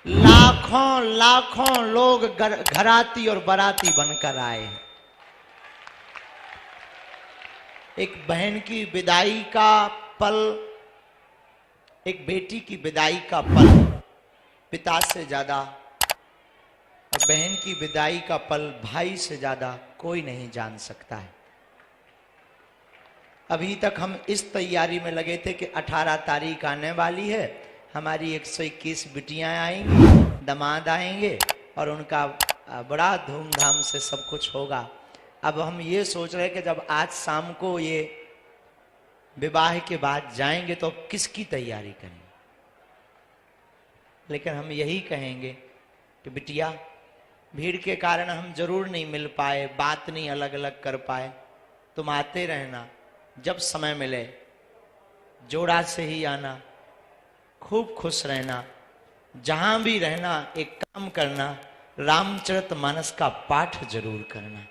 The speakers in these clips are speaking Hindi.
लाखों लाखों लोग घराती और बाराती बनकर आए। एक बहन की विदाई का पल, एक बेटी की विदाई का पल पिता से ज्यादा और बहन की विदाई का पल भाई से ज्यादा कोई नहीं जान सकता है। अभी तक हम इस तैयारी में लगे थे कि 18 तारीख आने वाली है, हमारी 121 बिटियां आएंगी, दामाद आएंगे और उनका बड़ा धूमधाम से सब कुछ होगा। अब हम ये सोच रहे कि जब आज शाम को ये विवाह के बाद जाएंगे तो किसकी तैयारी करेंगे। लेकिन हम यही कहेंगे कि बिटिया, भीड़ के कारण हम जरूर नहीं मिल पाए, बात नहीं अलग अलग कर पाए, तुम आते रहना, जब समय मिले जोड़ा से ही आना, खूब खुश रहना, जहां भी रहना एक काम करना, रामचरितमानस का पाठ जरूर करना।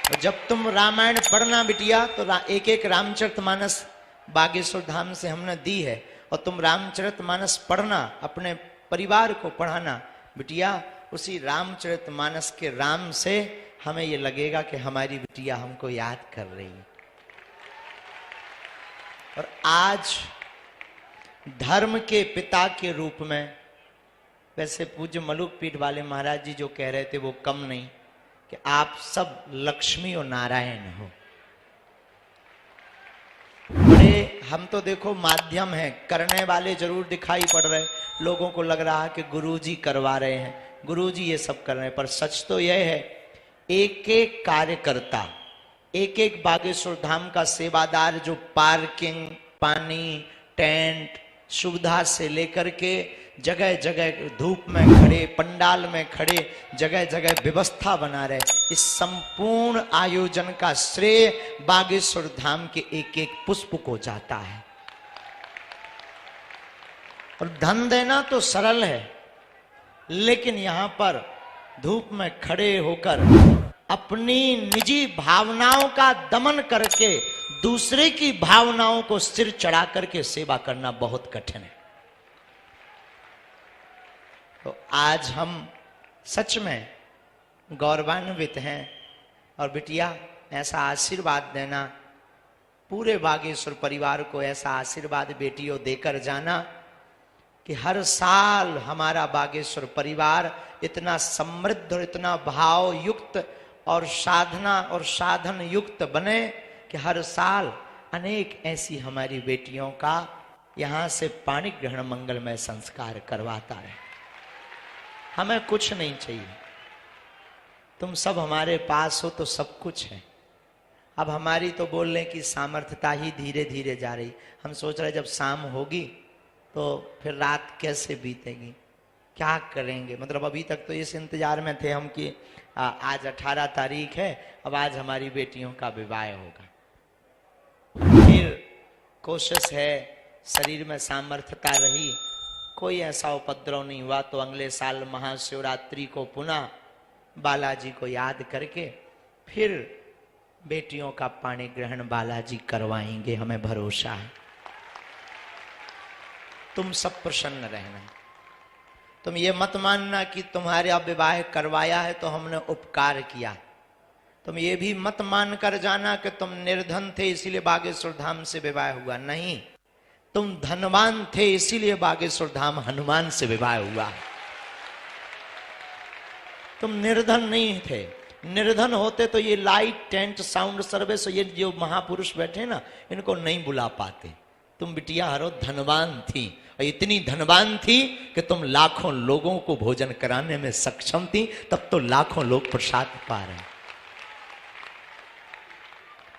और जब तुम रामायण पढ़ना बिटिया तो एक एक रामचरितमानस बागेश्वर धाम से हमने दी है, और तुम रामचरितमानस पढ़ना, अपने परिवार को पढ़ाना बिटिया। उसी रामचरितमानस के राम से हमें ये लगेगा कि हमारी बिटिया हमको याद कर रही है। और आज धर्म के पिता के रूप में, वैसे पूज्य मलुक पीठ वाले महाराज जी जो कह रहे थे वो कम नहीं, कि आप सब लक्ष्मी और नारायण हो। बड़े हम तो देखो माध्यम हैं, करने वाले जरूर दिखाई पड़ रहे, लोगों को लग रहा है कि गुरुजी करवा रहे हैं, गुरुजी ये सब कर रहे हैं, पर सच तो यह है एक एक कार्यकर्ता, एक एक बागेश्वर धाम का सेवादार जो पार्किंग, पानी, टेंट सुविधा से लेकर के जगह जगह धूप में खड़े, पंडाल में खड़े, जगह जगह व्यवस्था बना रहे, इस संपूर्ण आयोजन का श्रेय बागेश्वर धाम के एक एक पुष्प को जाता है। और धन देना तो सरल है, लेकिन यहां पर धूप में खड़े होकर अपनी निजी भावनाओं का दमन करके दूसरे की भावनाओं को सिर चढ़ा करके सेवा करना बहुत कठिन है। तो आज हम सच में गौरवान्वित हैं। और बिटिया, ऐसा आशीर्वाद देना, पूरे बागेश्वर परिवार को ऐसा आशीर्वाद बेटियों देकर जाना कि हर साल हमारा बागेश्वर परिवार इतना समृद्ध और इतना भाव युक्त और साधना और साधन युक्त बने कि हर साल अनेक ऐसी हमारी बेटियों का यहां से पाणी ग्रहण मंगलमय संस्कार करवाता है। हमें कुछ नहीं चाहिए, तुम सब हमारे पास हो तो सब कुछ है। अब हमारी तो बोलने की सामर्थ्यता ही धीरे धीरे जा रही। हम सोच रहे जब शाम होगी तो फिर रात कैसे बीतेगी, क्या करेंगे। मतलब अभी तक तो इस इंतजार में थे हम कि आज 18 तारीख है, अब आज हमारी बेटियों का विवाह होगा। फिर कोशिश है, शरीर में सामर्थ्यता रही, कोई ऐसा उपद्रव नहीं हुआ तो अगले साल महाशिवरात्रि को पुनः बालाजी को याद करके फिर बेटियों का पाणी ग्रहण बालाजी करवाएंगे, हमें भरोसा है। तुम सब प्रसन्न रहना, तुम ये मत मानना कि तुम्हारे विवाह करवाया है तो हमने उपकार किया। तुम ये भी मत मान कर जाना कि तुम निर्धन थे इसीलिए बागेश्वर धाम से विवाह हुआ। नहीं, तुम धनवान थे इसीलिए बागेश्वर धाम हनुमान से विवाह हुआ। तुम निर्धन नहीं थे, निर्धन होते तो ये लाइट, टेंट, साउंड सर्विस, ये जो महापुरुष बैठे ना, इनको नहीं बुला पाते। तुम बिटिया हरो धनवान थी, और इतनी धनवान थी कि तुम लाखों लोगों को भोजन कराने में सक्षम थी, तब तो लाखों लोग प्रसाद पा रहे।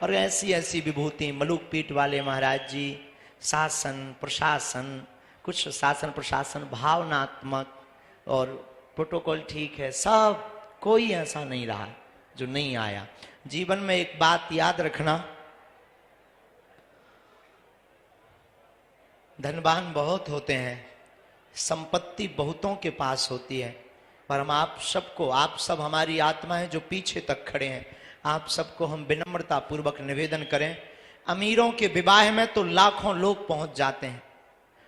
और ऐसी ऐसी विभूति मलुक पीठ वाले महाराज जी, शासन प्रशासन, कुछ शासन प्रशासन भावनात्मक और प्रोटोकॉल ठीक है, सब कोई ऐसा नहीं रहा जो नहीं आया। जीवन में एक बात याद रखना, धनवान बहुत होते हैं, संपत्ति बहुतों के पास होती है, पर हम आप सबको, आप सब हमारी आत्मा है जो पीछे तक खड़े हैं, आप सबको हम विनम्रता पूर्वक निवेदन करें। अमीरों के विवाह में तो लाखों लोग पहुंच जाते हैं,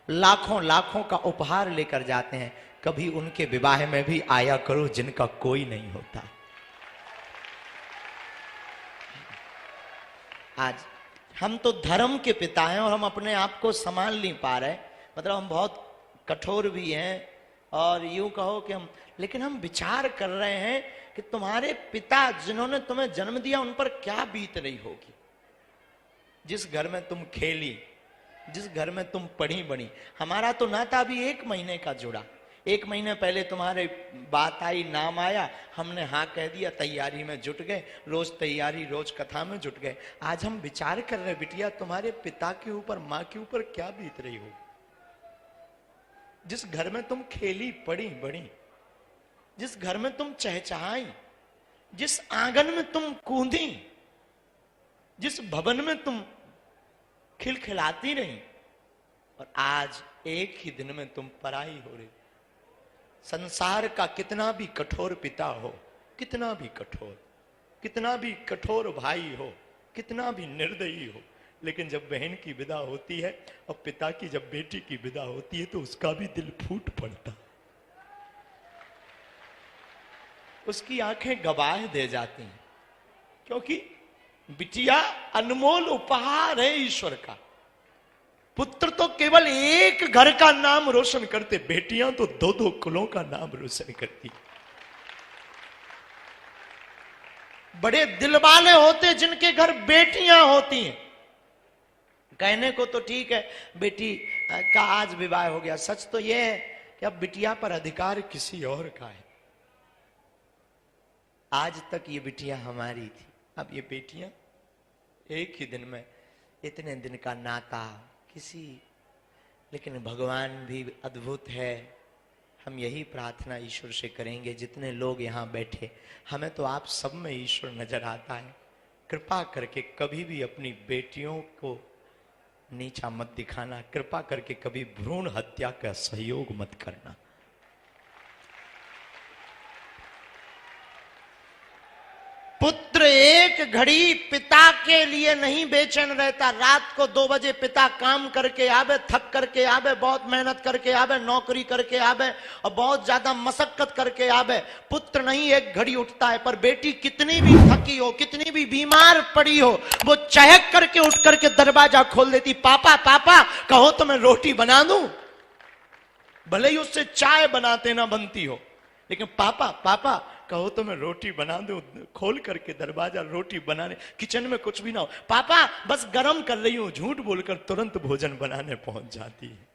लाखों लाखों का उपहार लेकर जाते हैं, कभी उनके विवाह में भी आया करो जिनका कोई नहीं होता। आज हम तो धर्म के पिता हैं और हम अपने आप को संभाल नहीं पा रहे, मतलब हम बहुत कठोर भी हैं और यूं कहो कि हम, लेकिन हम विचार कर रहे हैं कि तुम्हारे पिता जिन्होंने तुम्हें जन्म दिया उन पर क्या बीत रही होगी। जिस घर में तुम खेली, जिस घर में तुम पढ़ी बड़ी, हमारा तो नाता भी 1 महीने का जुड़ा। 1 महीने पहले तुम्हारे बात आई, नाम आया, हमने हाँ कह दिया, तैयारी में जुट गए, रोज तैयारी, रोज कथा में जुट गए। आज हम विचार कर रहे बिटिया तुम्हारे पिता के ऊपर, माँ के ऊपर क्या बीत रही हो। जिस घर में तुम खेली पड़ी बड़ी, जिस घर में तुम चहचहाई, जिस आंगन में तुम कूदी, जिस भवन में तुम खिलखिलाती रही, और आज एक ही दिन में तुम पराई हो रही। संसार का कितना भी कठोर पिता हो, कितना भी कठोर, कितना भी कठोर भाई हो, कितना भी निर्दयी हो, लेकिन जब बहन की विदा होती है और पिता की जब बेटी की विदा होती है तो उसका भी दिल फूट पड़ता, उसकी आंखें गवाह दे जाती हैं, क्योंकि बिटिया अनमोल उपहार है ईश्वर का। पुत्र तो केवल एक घर का नाम रोशन करते, बेटियां तो 2-2 कुलों का नाम रोशन करती। बड़े दिल वाले होते जिनके घर बेटियां होती हैं। कहने को तो ठीक है बेटी का आज विवाह हो गया, सच तो यह है कि अब बिटिया पर अधिकार किसी और का है। आज तक ये बिटिया हमारी थी, अब ये बेटियां एक ही दिन में, इतने दिन का नाता किसी, लेकिन भगवान भी अद्भुत है। हम यही प्रार्थना ईश्वर से करेंगे, जितने लोग यहाँ बैठे, हमें तो आप सब में ईश्वर नजर आता है। कृपा करके कभी भी अपनी बेटियों को नीचा मत दिखाना, कृपा करके कभी भ्रूण हत्या का सहयोग मत करना। पुत्र एक घड़ी पिता के लिए नहीं बेचैन रहता। रात को 2 बजे पिता काम करके आवे, थक करके आवे, बहुत मेहनत करके आवे, नौकरी करके आवे और बहुत ज्यादा मशक्कत करके आवे, पुत्र नहीं एक घड़ी उठता है। पर बेटी कितनी भी थकी हो, कितनी भी बीमार पड़ी हो, वो चहक करके उठ करके दरवाजा खोल देती, पापा पापा कहो तो मैं रोटी बना दूं। भले ही उससे चाय बनाते ना बनती हो, लेकिन पापा पापा कहो तो मैं रोटी बना दूं। खोल करके दरवाजा, रोटी बनाने, किचन में कुछ भी ना हो, पापा बस गरम कर रही हूं, झूठ बोलकर तुरंत भोजन बनाने पहुंच जाती है।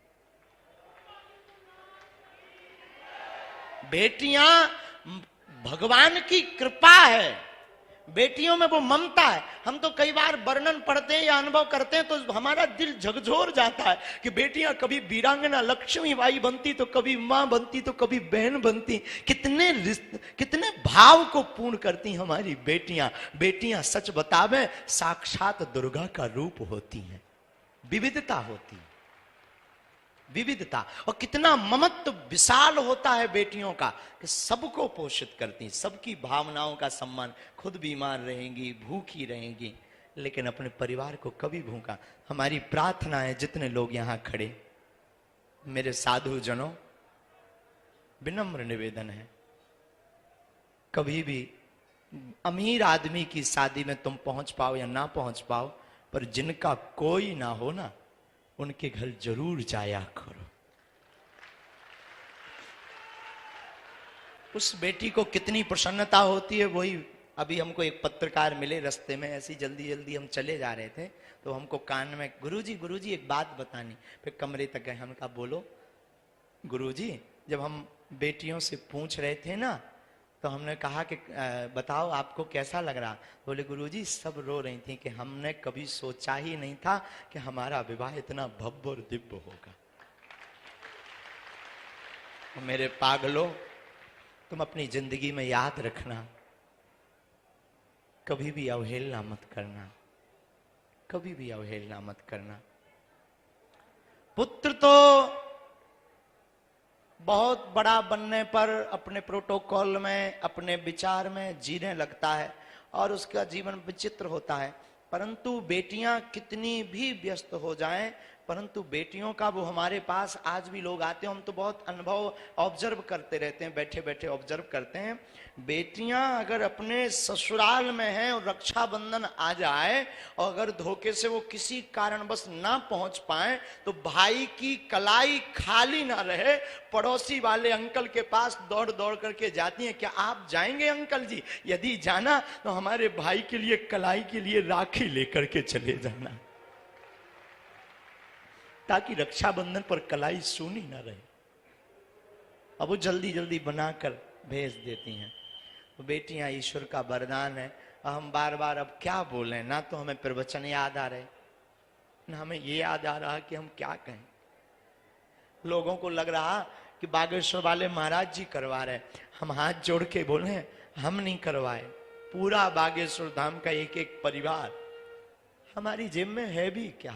बेटियां भगवान की कृपा है, बेटियों में वो ममता है। हम तो कई बार वर्णन पढ़ते हैं या अनुभव करते हैं तो हमारा दिल झकझोर जाता है कि बेटियां कभी वीरांगना लक्ष्मीबाई बनती, तो कभी मां बनती, तो कभी बहन बनती। कितने भाव को पूर्ण करती हमारी बेटियां। बेटियां सच बतावे साक्षात दुर्गा का रूप होती हैं। विविधता होती है, विविधता, और कितना ममत्व विशाल होता है बेटियों का कि सबको पोषित करती, सबकी भावनाओं का सम्मान। खुद बीमार रहेंगी, भूखी रहेंगी, लेकिन अपने परिवार को कभी भूखा। हमारी प्रार्थना है, जितने लोग यहां खड़े, मेरे साधु जनों, विनम्र निवेदन है, कभी भी अमीर आदमी की शादी में तुम पहुंच पाओ या ना पहुंच पाओ, पर जिनका कोई ना हो ना, उनके घर जरूर जाया करो। उस बेटी को कितनी प्रसन्नता होती है। वही अभी हमको एक पत्रकार मिले रास्ते में, ऐसी जल्दी जल्दी हम चले जा रहे थे, तो हमको कान में गुरुजी एक बात बतानी। फिर कमरे तक गए, हमने कहा बोलो। गुरुजी, जब हम बेटियों से पूछ रहे थे ना, तो हमने कहा कि बताओ आपको कैसा लग रहा। बोले गुरुजी सब रो रही थी कि हमने कभी सोचा ही नहीं था कि हमारा विवाह इतना भव्य और दिव्य होगा। मेरे पागलों, तुम अपनी जिंदगी में याद रखना, कभी भी अवहेलना मत करना, कभी भी अवहेलना मत करना। पुत्र तो बहुत बड़ा बनने पर अपने प्रोटोकॉल में, अपने विचार में जीने लगता है और उसका जीवन विचित्र होता है, परंतु बेटियां कितनी भी व्यस्त हो जाएं, परंतु बेटियों का वो हमारे पास आज भी लोग आते हैं, हम तो बहुत अनुभव ऑब्जर्व करते रहते हैं, बैठे बैठे ऑब्जर्व करते हैं। बेटियां अगर अपने ससुराल में हैं और रक्षाबंधन आ जाए और अगर धोखे से वो किसी कारणवश ना पहुंच पाए तो भाई की कलाई खाली ना रहे, पड़ोसी वाले अंकल के पास दौड़ दौड़ करके जाती हैं, क्या आप जाएंगे अंकल जी? यदि जाना तो हमारे भाई के लिए कलाई के लिए राखी लेकर के चले जाना, ताकि रक्षाबंधन पर कलाई सूनी ना रहे। अब वो जल्दी जल्दी बनाकर भेज देती हैं। तो बेटियां ईश्वर का वरदान है। हम बार बार अब क्या बोलें, ना तो हमें प्रवचन याद आ रहे, ना हमें ये याद आ रहा कि हम क्या कहें। लोगों को लग रहा कि बागेश्वर वाले महाराज जी करवा रहे, हम हाथ जोड़ के बोले हम नहीं करवाए। पूरा बागेश्वर धाम का एक एक परिवार हमारी जेब में है भी क्या।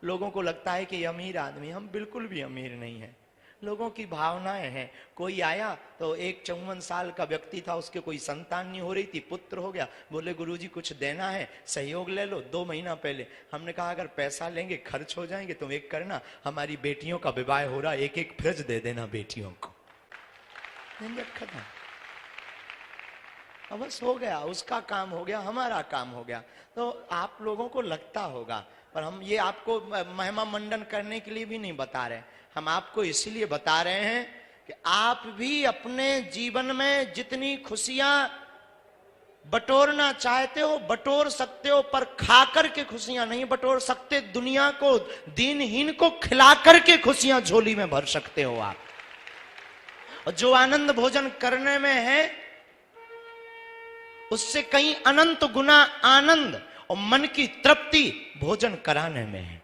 लोगों को लगता है कि अमीर आदमी, हम बिल्कुल भी अमीर नहीं है। लोगों की भावनाएं हैं। कोई आया तो एक 54 साल का व्यक्ति था, उसके कोई संतान नहीं हो रही थी, पुत्र हो गया, बोले गुरुजी कुछ देना है, सहयोग ले लो। 2 महीना पहले हमने कहा अगर पैसा लेंगे खर्च हो जाएंगे, तुम एक करना, हमारी बेटियों का विवाह हो रहा, एक एक फ्रिज दे देना बेटियों को। खत्म, अब बस हो गया, उसका काम हो गया, हमारा काम हो गया। तो आप लोगों को लगता होगा, पर हम ये आपको महिमा मंडन करने के लिए भी नहीं बता रहे, हम आपको इसीलिए बता रहे हैं कि आप भी अपने जीवन में जितनी खुशियां बटोरना चाहते हो बटोर सकते हो, पर खा करके खुशियां नहीं बटोर सकते। दुनिया को, दीनहीन को खिला करके खुशियां झोली में भर सकते हो आप। और जो आनंद भोजन करने में है उससे कहीं अनंत गुना आनंद और मन की तृप्ति भोजन कराने में है।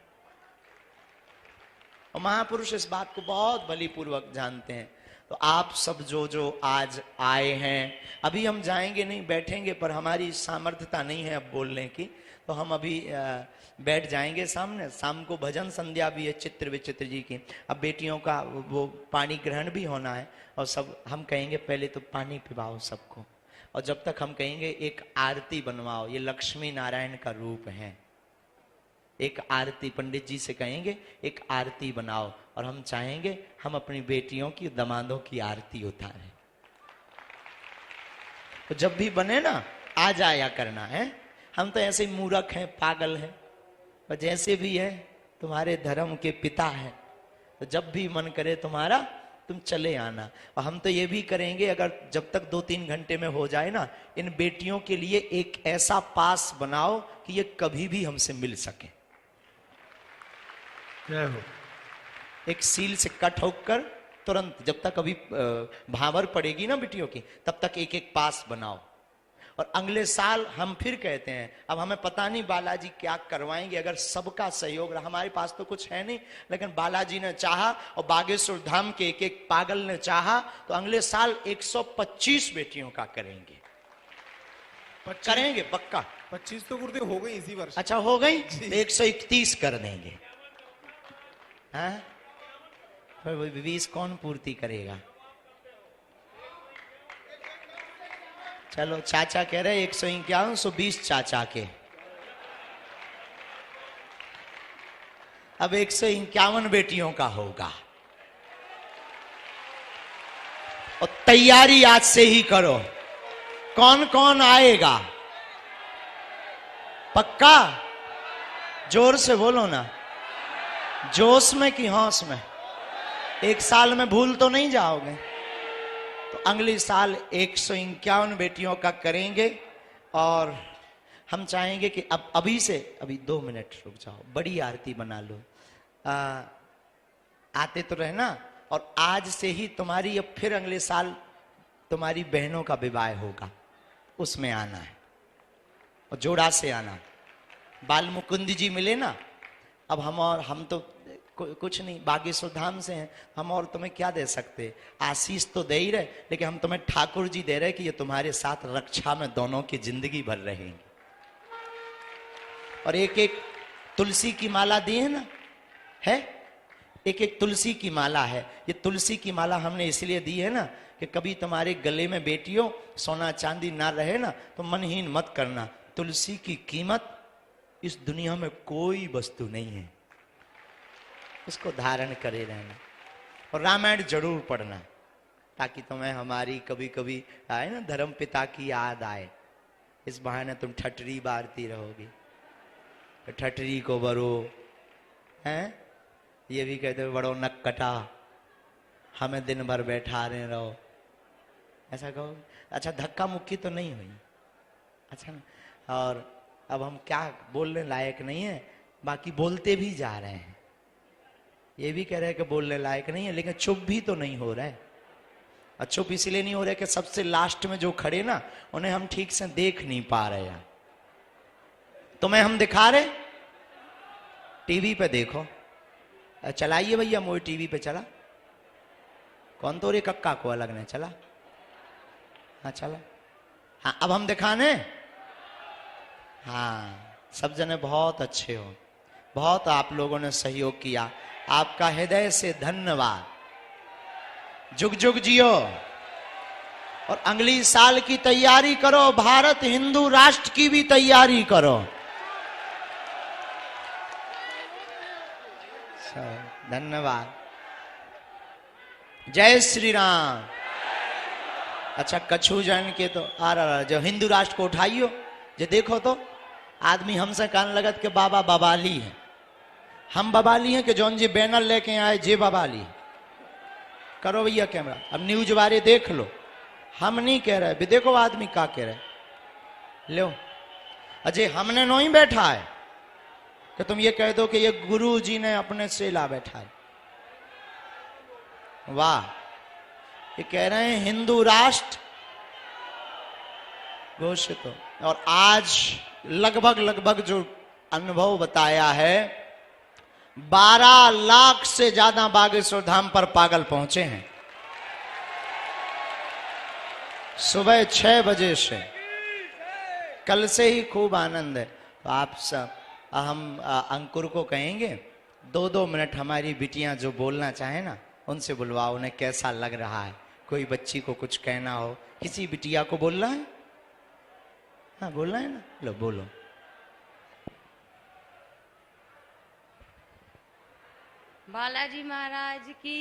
और महापुरुष इस बात को बहुत बलिपूर्वक जानते हैं। तो आप सब जो आज आए हैं, अभी हम जाएंगे नहीं, बैठेंगे, पर हमारी सामर्थ्यता नहीं है अब बोलने की, तो हम अभी बैठ जाएंगे सामने। शाम को भजन संध्या भी है चित्र विचित्र जी की। अब बेटियों का वो पानी ग्रहण भी होना है, और सब हम कहेंगे पहले तो पानी पिलाओ सबको, और जब तक हम कहेंगे एक आरती बनवाओ, ये लक्ष्मी नारायण का रूप है। एक आरती पंडित जी से कहेंगे एक आरती बनाओ, और हम चाहेंगे हम अपनी बेटियों की, दामादों की आरती उतारें। तो जब भी बने ना आ जाया करना है। हम तो ऐसे मूर्ख हैं, पागल हैं, पर जैसे भी है तुम्हारे धर्म के पिता है, तो जब भी मन करे तुम्हारा तुम चले आना। और हम तो ये भी करेंगे, अगर जब तक 2-3 घंटे में हो जाए ना, इन बेटियों के लिए एक ऐसा पास बनाओ कि ये कभी भी हमसे मिल सके। एक सील से कट होकर तुरंत, जब तक अभी भावर पड़ेगी ना बिटियों की, तब तक एक एक पास बनाओ। और अगले साल हम फिर कहते हैं, अब हमें पता नहीं बालाजी क्या करवाएंगे, अगर सबका सहयोग रहा, हमारे पास तो कुछ है नहीं, लेकिन बालाजी ने चाहा और बागेश्वर धाम के एक एक पागल ने चाहा, तो अगले साल 125 बेटियों का करेंगे। करेंगे पक्का। 25 तो गुरुदेव हो गई इसी वर्ष। अच्छा हो गई, तो 131 कर देंगे। हाँ, फिर 20 कौन पूर्ति करेगा? चलो, चाचा कह रहे 151, 120 चाचा के। अब 151 बेटियों का होगा, और तैयारी आज से ही करो। कौन कौन आएगा? पक्का? जोर से बोलो ना, जोश में कि होश में? 1 साल में भूल तो नहीं जाओगे? तो अगले साल 151 बेटियों का करेंगे। और हम चाहेंगे कि अब अभी से, अभी 2 मिनट रुक जाओ, बड़ी आरती बना लो। आते तो रहना, और आज से ही तुम्हारी, अब फिर अगले साल तुम्हारी बहनों का विवाह होगा, उसमें आना है, और जोड़ा से आना। बाल मुकुंद जी मिले ना, अब हम तो कुछ नहीं, बागेश्वर धाम से हैं हम, और तुम्हें क्या दे सकते? आशीष तो दे ही रहे, लेकिन हम तुम्हें ठाकुर जी दे रहे कि ये तुम्हारे साथ रक्षा में दोनों की जिंदगी भर रहेंगे। और एक एक तुलसी की माला दी है ना, है एक एक तुलसी की माला है। ये तुलसी की माला हमने इसलिए दी है ना कि कभी तुम्हारे गले में बेटियों सोना चांदी ना रहे ना, तो मनहीन मत करना। तुलसी की कीमत इस दुनिया में कोई वस्तु नहीं है। उसको धारण करे रहना। और रामायण जरूर पढ़ना, ताकि तुम्हें हमारी कभी कभी आए ना धर्म पिता की याद आए। इस बहाने तुम ठटरी बारती रहोगी, तो ठटरी को बरो हैं, ये भी कहते हो बड़ो नक्कटा, हमें दिन भर बैठा रहे रहो, ऐसा कहो। अच्छा, धक्का मुक्की तो नहीं हुई, अच्छा ना। और अब हम क्या बोलने लायक नहीं है, बाकी बोलते भी जा रहे हैं। ये भी कह रहे हैं कि बोलने लायक नहीं है, लेकिन चुप भी तो नहीं हो रहा है। और चुप इसलिए नहीं हो रहे कि सबसे लास्ट में जो खड़े ना, उन्हें हम ठीक से देख नहीं पा रहे हैं। तुम्हें हम दिखा रहे, टीवी पे देखो, चलाइए भैया, मोई टीवी पे चला, कौन तो रे कक्का को अलग ने चला, हाँ चला, हाँ अब हम दिखाने। हाँ, सब जने बहुत अच्छे हो, बहुत आप लोगों ने सहयोग किया, आपका हृदय से धन्यवाद। जुग जुग जियो और अगली साल की तैयारी करो, भारत हिंदू राष्ट्र की भी तैयारी करो। धन्यवाद। जय श्री राम। अच्छा, कछु जन के तो आ रहा, जो हिंदू राष्ट्र को उठाइयो, जो देखो तो आदमी हमसे कान लगत के बाबा बबाली है, हम बबाली हैं कि जौन जी बैनर लेके आए जे बबाली। करो भैया कैमरा, अब न्यूज वाले देख लो, हम नहीं कह रहे, भी देखो आदमी क्या कह रहे। लो अजय, हमने नहीं बैठा है कि तुम ये कह दो कि ये गुरु जी ने अपने से ला बैठा है। वाह, ये कह रहे हैं हिंदू राष्ट्र घोषित हो। और आज लगभग जो अनुभव बताया है, 12 लाख से ज्यादा बागेश्वर धाम पर पागल पहुंचे हैं सुबह 6 बजे से। कल से ही खूब आनंद है। तो आप सब, हम अंकुर को कहेंगे 2-2 मिनट हमारी बिटियां जो बोलना चाहे ना, उनसे बुलवाओ, उन्हें कैसा लग रहा है। कोई बच्ची को कुछ कहना हो, किसी बिटिया को बोलना है, हाँ बोलना है ना, लो बोलो। बालाजी महाराज की।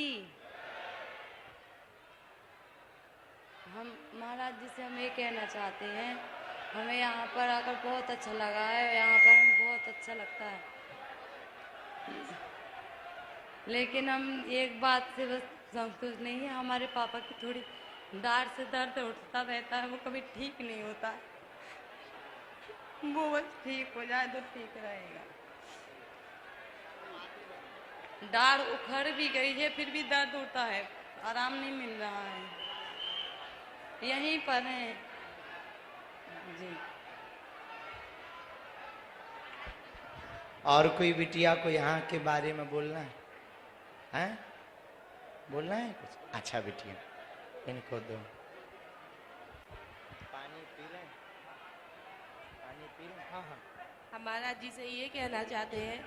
हम महाराज जी से हम ये कहना चाहते हैं, हमें यहाँ पर आकर बहुत अच्छा लगा है, यहाँ पर हमें बहुत अच्छा लगता है। लेकिन हम एक बात से बस संतुष्ट नहीं है, हमारे पापा की थोड़ी दाढ़ से दर्द उठता रहता है, वो कभी ठीक नहीं होता है, वो बस ठीक हो जाए तो ठीक रहेगा। दाढ़ उखड़ भी गई है, फिर भी दर्द उठता है, आराम नहीं मिल रहा है, यहीं पर है जी। और कोई बिटिया को यहाँ के बारे में बोलना है, हैं? बोलना है कुछ? अच्छा बिटिया, इनको दो पानी पी लें, पानी पी लें। हाँ हाँ, हमारा जी से ये कहना चाहते हैं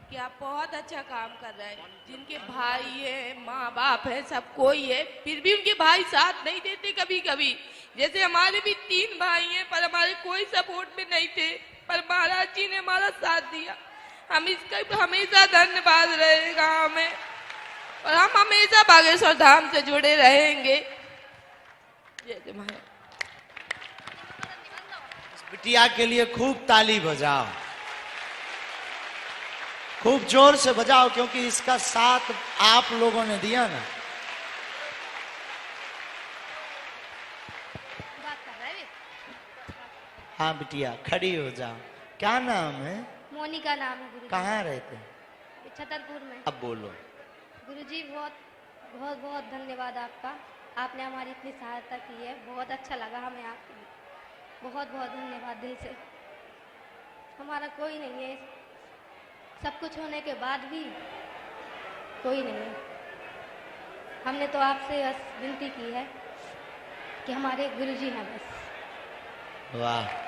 कि आप बहुत अच्छा काम कर रहे हैं। जिनके भाई है, माँ बाप है, सब कोई है, फिर भी उनके भाई साथ नहीं देते कभी कभी। जैसे हमारे भी 3 भाई हैं, पर हमारे कोई सपोर्ट में नहीं थे, पर महाराज जी ने हमारा साथ दिया। हम इसका हमेशा धन्यवाद रहेगा हमें, और हम हमेशा बागेश्वर धाम से जुड़े रहेंगे। जय जय महाराज। बिटिया के लिए खूब ताली बजाओ, खूब जोर से बजाओ, क्योंकि इसका साथ आप लोगों ने दिया ना। हाँ बिटिया, खड़ी हो जाओ। क्या नाम है? मोनिका नाम है गुरुजी। कहाँ रहते हैं? छतरपुर में। अब बोलो। गुरुजी बहुत बहुत बहुत धन्यवाद आपका, आपने हमारी इतनी सहायता की है, बहुत अच्छा लगा हमें आपको, बहुत बहुत धन्यवाद दिल से। हमारा कोई नहीं है, सब कुछ होने के बाद भी कोई नहीं है। हमने तो आपसे बस विनती की है कि हमारे गुरुजी हैं बस। वाह,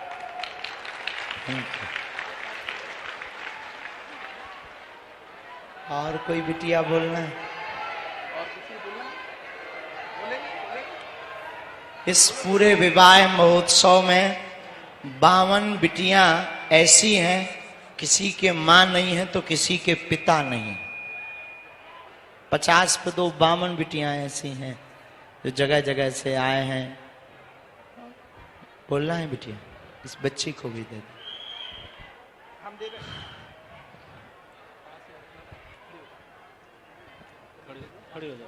और कोई बिटिया बोलना है? और किसी बोलना? बोलेंगे? इस पूरे विवाह महोत्सव में 52 बिटियां ऐसी हैं, किसी के मां नहीं है तो किसी के पिता नहीं। 50 पे तो 52 बिटियां ऐसी हैं जो जगह जगह से आए हैं। बोलना है बिटिया, इस बच्ची को भी दे दो। हम दे रहे हैं। खड़ी हो जाओ।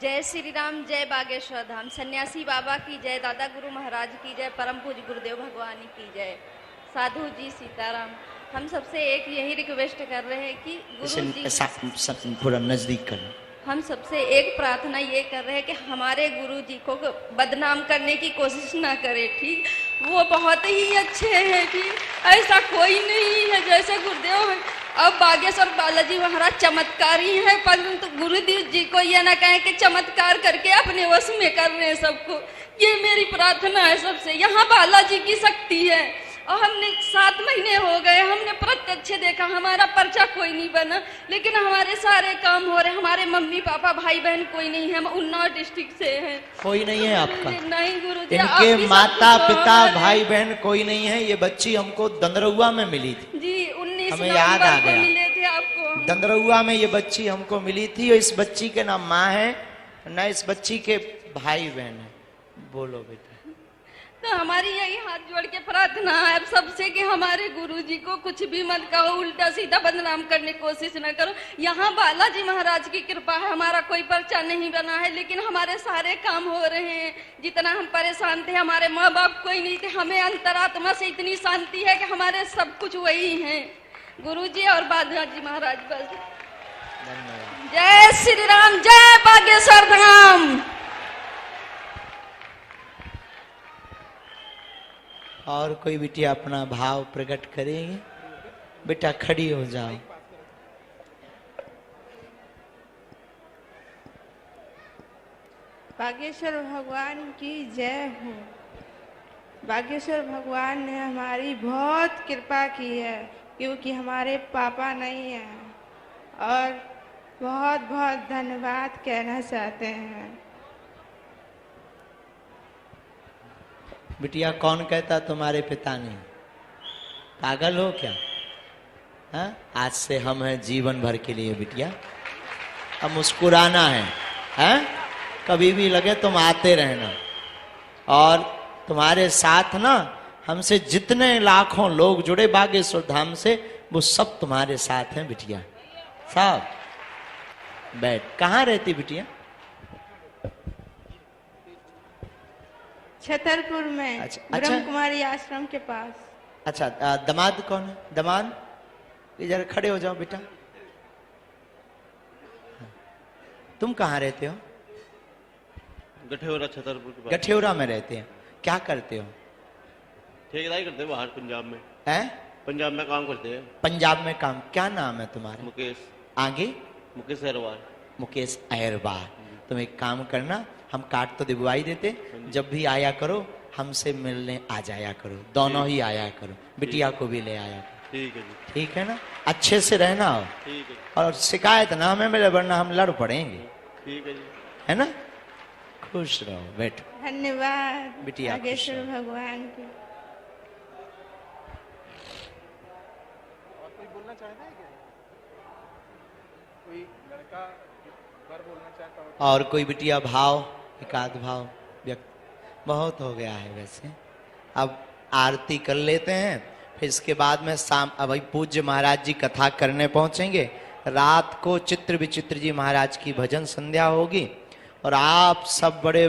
जय श्री राम, जय बागेश्वर धाम, सन्यासी बाबा की जय, दादा गुरु महाराज की जय, परम पूज्य गुरुदेव भगवान की जय, साधु जी सीताराम। हम सबसे एक यही रिक्वेस्ट कर रहे हैं कि गुरु जी थोड़ा नजदीक कर। हम सबसे एक प्रार्थना ये कर रहे हैं कि हमारे गुरु जी को बदनाम करने की कोशिश ना करें, ठीक। वो बहुत ही अच्छे हैं, ठीक। ऐसा कोई नहीं है जैसे गुरुदेव हैं। अब बागेश्वर बालाजी महाराज चमत्कारी हैं, परंतु गुरुदेव जी को ये ना कहें कि चमत्कार करके अपने वश में कर रहे हैं सबको। ये मेरी प्रार्थना है सबसे। यहाँ बालाजी की शक्ति है और हमने 7 महीने हो गए, हमने प्रत्यक्ष देखा, हमारा पर्चा कोई नहीं बना, लेकिन हमारे सारे काम हो रहे। हमारे मम्मी पापा भाई बहन कोई नहीं है, हम उन्नाव डिस्ट्रिक्ट से हैं। कोई नहीं है आपका? नहीं गुरुजी। इनके माता पिता भाई बहन कोई नहीं है। ये बच्ची हमको दंदरौआ में मिली थी जी, 19 हमें याद आ नवंबर को गया। मिले थे आपको। दंदरौआ में ये बच्ची हमको मिली थी और इस बच्ची के ना माँ है ना इस बच्ची के भाई बहन है। बोलो बेटा। तो हमारी यही हाथ जोड़ के प्रार्थना है सबसे कि हमारे गुरुजी को कुछ भी मत कहो, उल्टा सीधा बदनाम करने की कोशिश न करो। यहाँ बालाजी महाराज की कृपा है, हमारा कोई पर्चा नहीं बना है, लेकिन हमारे सारे काम हो रहे हैं। जितना हम परेशान थे, हमारे माँ बाप कोई नहीं थे, हमें अंतरात्मा से इतनी शांति है कि हमारे सब कुछ वही है, गुरुजी और बालाजी महाराज। बस जय श्री राम, जय बागेश्वर धाम। और कोई बिटिया अपना भाव प्रकट करेंगे? बेटा खड़ी हो जाओ। बागेश्वर भगवान की जय हो। बागेश्वर भगवान ने हमारी बहुत कृपा की है, क्योंकि हमारे पापा नहीं हैं, और बहुत बहुत धन्यवाद कहना चाहते हैं। बिटिया कौन कहता तुम्हारे पिता नहीं? पागल हो क्या? हाँ? आज से हम हैं जीवन भर के लिए बिटिया। अब मुस्कुराना है, हैं? कभी भी लगे तुम आते रहना, और तुम्हारे साथ ना हमसे जितने लाखों लोग जुड़े बागेश्वर धाम से, वो सब तुम्हारे साथ हैं बिटिया। सब बैठ। कहाँ रहती बिटिया? छतरपुर में। अच्छा, ब्रह्म कुमारी आश्रम के पास। अच्छा, दामाद कौन है? दामाद इधर खड़े हो जाओ बेटा। तुम कहाँ रहते हो? गठेौरा, छतरपुर के पास। गठेौरा में रहते हैं। क्या करते हो? ठेकेदारी करते हैं बाहर पंजाब में। हैं? पंजाब में काम करते हैं। पंजाब में काम। क्या नाम है तुम्हारा? मुकेश। आगे? मुकेश अहरवार। मुकेश अहरवार। तुम एक काम करना, हम कार्ड तो दिलवाई देते, जब भी आया करो हमसे मिलने आ जाया करो, दोनों ही आया करो, बिटिया को भी ले आया करो। ठीक है जी। ठीक है ना? अच्छे से रहना हो, ठीक है। और शिकायत ना हमें मिले, वरना हम लड़ पड़ेंगे। ठीक है जी। है ना? खुश रहो, बैठो। धन्यवाद बिटिया बागेश्वर भगवान की। और कोई बोलना चाहता है क्या? कोई लड़का बार बोलना चाहता हो? और कोई बिटिया भाव, एकाध भाव व्यक्त? बहुत हो गया है वैसे। अब आरती कर लेते हैं, फिर इसके बाद में शाम अभी पूज्य महाराज जी कथा करने पहुंचेंगे। रात को चित्र विचित्र जी महाराज की भजन संध्या होगी, और आप सब बड़े